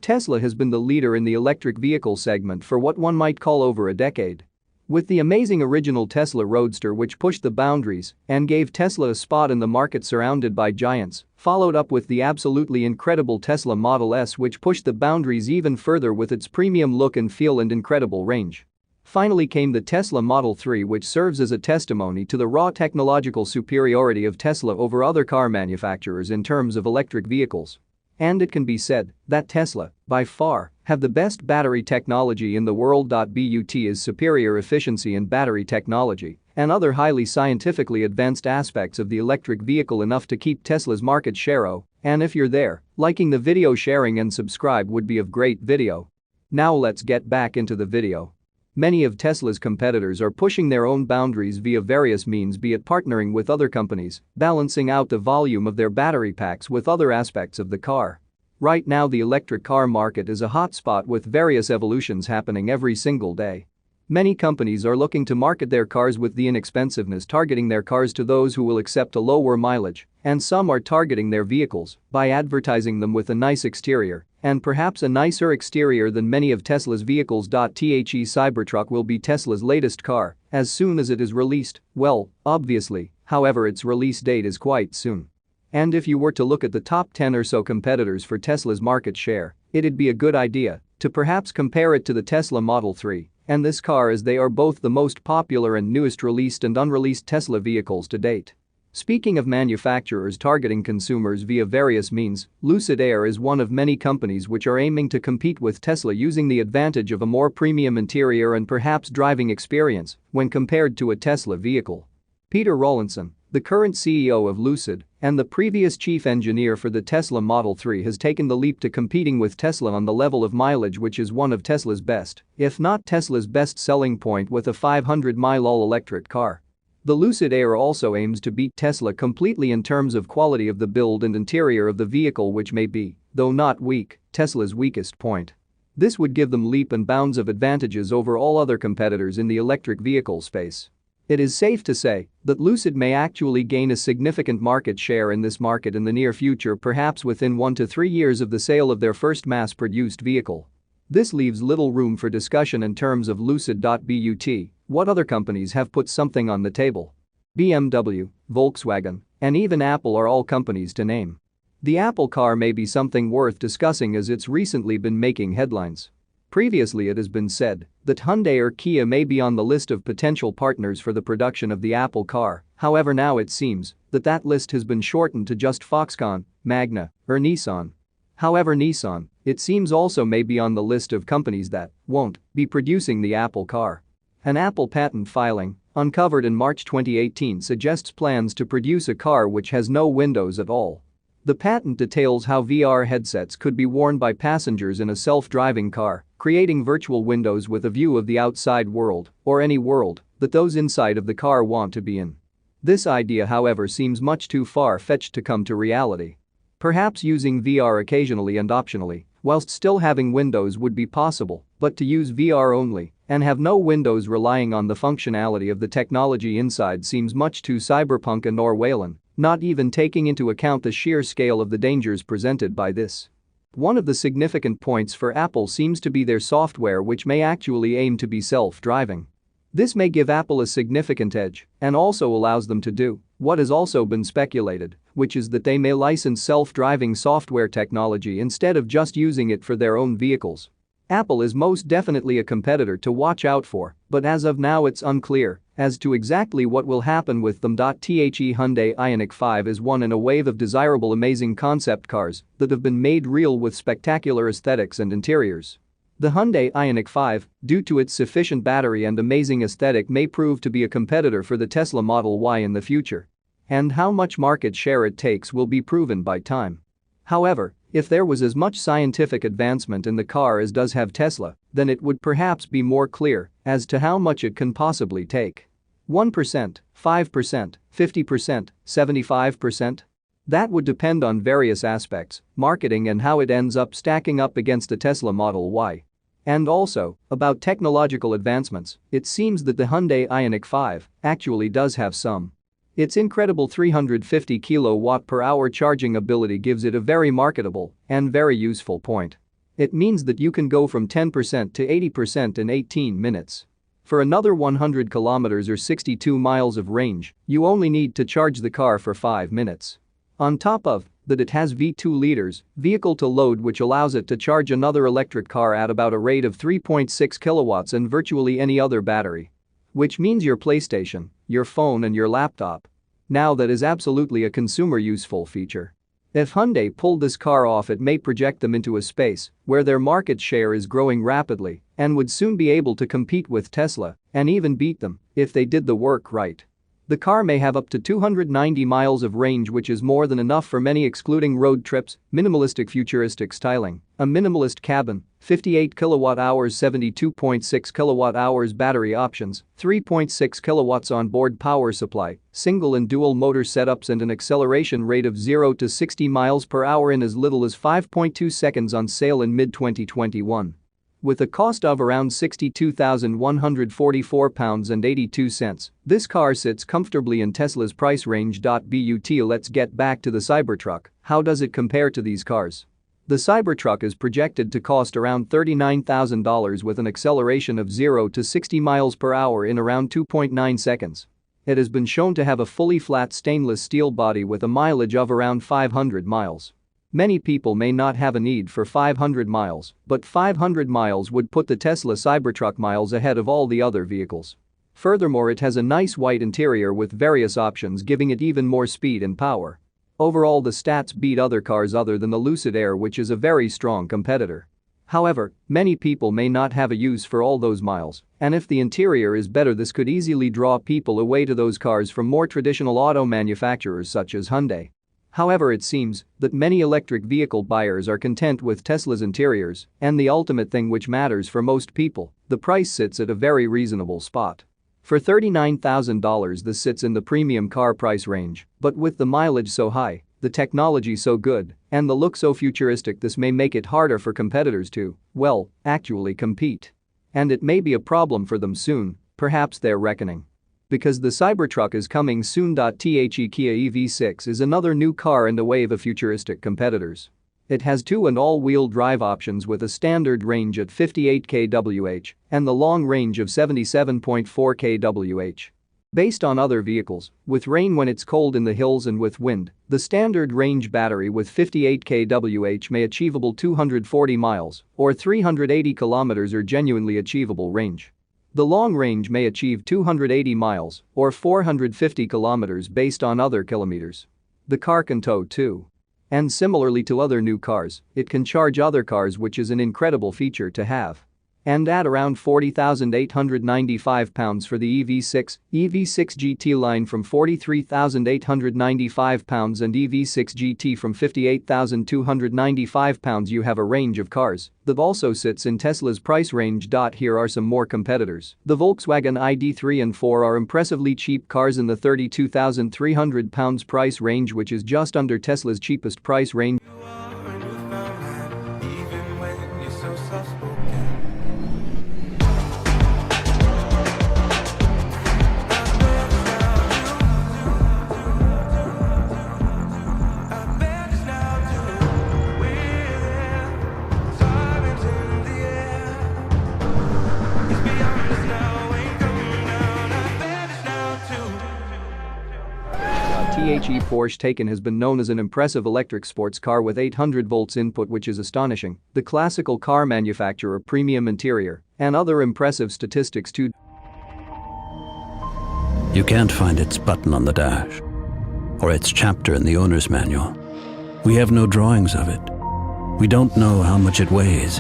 Tesla has been the leader in the electric vehicle segment for what one might call over a decade. With the amazing original Tesla Roadster, which pushed the boundaries and gave Tesla a spot in the market surrounded by giants, followed up with the absolutely incredible Tesla Model S, which pushed the boundaries even further with its premium look and feel and incredible range. Finally came the Tesla Model 3, which serves as a testimony to the raw technological superiority of Tesla over other car manufacturers in terms of electric vehicles. And it can be said that Tesla, by far, have the best battery technology in the world. But is superior efficiency in battery technology and other highly scientifically advanced aspects of the electric vehicle enough to keep Tesla's market share. And if you're there, liking the video, sharing and subscribe would be of great video. Now let's get back into the video. Many of Tesla's competitors are pushing their own boundaries via various means, be it partnering with other companies, balancing out the volume of their battery packs with other aspects of the car. Right now the electric car market is a hotspot with various evolutions happening every single day. Many companies are looking to market their cars with the inexpensiveness, targeting their cars to those who will accept a lower mileage, and some are targeting their vehicles by advertising them with a nice exterior and perhaps a nicer exterior than many of Tesla's vehicles. The Cybertruck will be Tesla's latest car as soon as it is released, well, obviously, however its release date is quite soon. And if you were to look at the top 10 or so competitors for Tesla's market share, it'd be a good idea to perhaps compare it to the Tesla Model 3 and this car, as they are both the most popular and newest released and unreleased Tesla vehicles to date. Speaking of manufacturers targeting consumers via various means, Lucid Air is one of many companies which are aiming to compete with Tesla using the advantage of a more premium interior and perhaps driving experience when compared to a Tesla vehicle. Peter Rawlinson, the current CEO of Lucid and the previous chief engineer for the Tesla Model 3, has taken the leap to competing with Tesla on the level of mileage, which is one of Tesla's best, if not Tesla's best selling point, with a 500-mile all-electric car. The Lucid Air also aims to beat Tesla completely in terms of quality of the build and interior of the vehicle, which may be, though not weak, Tesla's weakest point. This would give them leap and bounds of advantages over all other competitors in the electric vehicle space. It is safe to say that Lucid may actually gain a significant market share in this market in the near future, perhaps within 1 to 3 years of the sale of their first mass-produced vehicle. This leaves little room for discussion in terms of Lucid. But what other companies have put something on the table? BMW, Volkswagen, and even Apple are all companies to name. The Apple car may be something worth discussing as it's recently been making headlines. Previously it has been said that Hyundai or Kia may be on the list of potential partners for the production of the Apple car, however now it seems that that list has been shortened to just Foxconn, Magna, or Nissan. However, Nissan, it seems, also may be on the list of companies that won't be producing the Apple car. An Apple patent filing, uncovered in March 2018, suggests plans to produce a car which has no windows at all. The patent details how VR headsets could be worn by passengers in a self-driving car, creating virtual windows with a view of the outside world, or any world that those inside of the car want to be in. This idea, however, seems much too far-fetched to come to reality. Perhaps using VR occasionally and optionally, whilst still having windows, would be possible, but to use VR only and have no windows relying on the functionality of the technology inside seems much too cyberpunk and Orwellian, not even taking into account the sheer scale of the dangers presented by this. One of the significant points for Apple seems to be their software, which may actually aim to be self-driving. This may give Apple a significant edge and also allows them to do what has also been speculated, which is that they may license self-driving software technology instead of just using it for their own vehicles. Apple is most definitely a competitor to watch out for, but as of now it's unclear as to exactly what will happen with them. The Hyundai Ioniq 5 is one in a wave of desirable, amazing concept cars that have been made real with spectacular aesthetics and interiors. The Hyundai Ioniq 5, due to its sufficient battery and amazing aesthetic, may prove to be a competitor for the Tesla Model Y in the future. And how much market share it takes will be proven by time. However, if there was as much scientific advancement in the car as does have Tesla, then it would perhaps be more clear as to how much it can possibly take. 1%, 5%, 50%, 75%? That would depend on various aspects, marketing and how it ends up stacking up against the Tesla Model Y. And also, about technological advancements, it seems that the Hyundai Ioniq 5 actually does have some. Its incredible 350 kWh charging ability gives it a very marketable and very useful point. It means that you can go from 10% to 80% in 18 minutes. For another 100 kilometers or 62 miles of range, you only need to charge the car for 5 minutes. On top of that, it has V2 liters vehicle to load, which allows it to charge another electric car at about a rate of 3.6 kilowatts and virtually any other battery. Which means your PlayStation, your phone and your laptop. Now that is absolutely a consumer useful feature. If Hyundai pulled this car off, it may project them into a space where their market share is growing rapidly and would soon be able to compete with Tesla and even beat them if they did the work right. The car may have up to 290 miles of range, which is more than enough for many, excluding road trips, minimalistic futuristic styling, a minimalist cabin, 58 kilowatt-hours 72.6 kilowatt-hours battery options, 3.6 kilowatts on-board power supply, single and dual motor setups and an acceleration rate of 0 to 60 miles per hour in as little as 5.2 seconds, on sale in mid-2021. With a cost of around £62,144.82, this car sits comfortably in Tesla's price range. But let's get back to the Cybertruck. How does it compare to these cars? The Cybertruck is projected to cost around $39,000 with an acceleration of 0 to 60 miles per hour in around 2.9 seconds. It has been shown to have a fully flat stainless steel body with a mileage of around 500 miles. Many people may not have a need for 500 miles, but 500 miles would put the Tesla Cybertruck miles ahead of all the other vehicles. Furthermore, it has a nice white interior with various options, giving it even more speed and power. Overall, the stats beat other cars other than the Lucid Air, which is a very strong competitor. However, many people may not have a use for all those miles, and if the interior is better, this could easily draw people away to those cars from more traditional auto manufacturers such as Hyundai. However, it seems that many electric vehicle buyers are content with Tesla's interiors, and the ultimate thing which matters for most people, the price sits at a very reasonable spot. For $39,000, this sits in the premium car price range, but with the mileage so high, the technology so good, and the look so futuristic, this may make it harder for competitors to, well, actually compete. And it may be a problem for them soon, perhaps they're reckoning. Because the Cybertruck is coming soon. The Kia EV6 is another new car in the wave of futuristic competitors. It has two and all-wheel drive options with a standard range at 58 kWh and the long range of 77.4 kWh. Based on other vehicles, with rain when it's cold in the hills and with wind, the standard range battery with 58 kWh may achievable 240 miles or 380 kilometers or genuinely achievable range. The long range may achieve 280 miles or 450 kilometers based on other kilometers. The car can tow too. And similarly to other new cars, it can charge other cars, which is an incredible feature to have. And at around £40,895 for the EV6 GT line from £43,895 and EV6 GT from £58,295, you have a range of cars that also sits in Tesla's price range. Here are some more competitors. The Volkswagen ID3 and 4 are impressively cheap cars in the £32,300 price range, which is just under Tesla's cheapest price range. The Porsche Taycan has been known as an impressive electric sports car with 800 volts input, which is astonishing. The classical car manufacturer, premium interior, and other impressive statistics too. You can't find its button on the dash or its chapter in the owner's manual. We have no drawings of it. We don't know how much it weighs.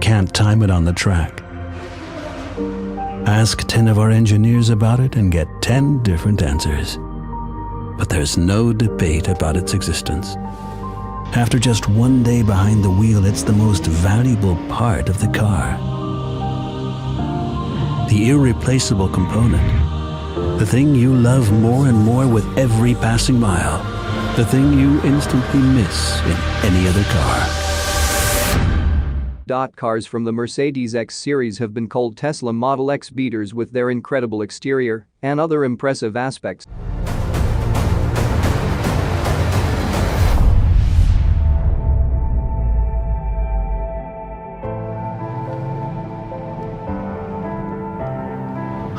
Can't time it on the track. Ask 10 of our engineers about it and get 10 different answers. But there's no debate about its existence. After just one day behind the wheel, it's the most valuable part of the car. The irreplaceable component. The thing you love more and more with every passing mile. The thing you instantly miss in any other car. Cars from the Mercedes X series have been called Tesla Model X beaters with their incredible exterior and other impressive aspects.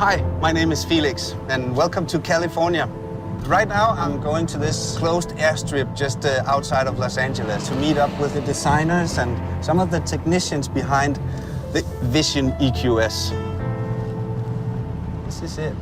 Hi, my name is Felix, and welcome to California. Right now, I'm going to this closed airstrip just outside of Los Angeles to meet up with the designers and some of the technicians behind the Vision EQS. This is it.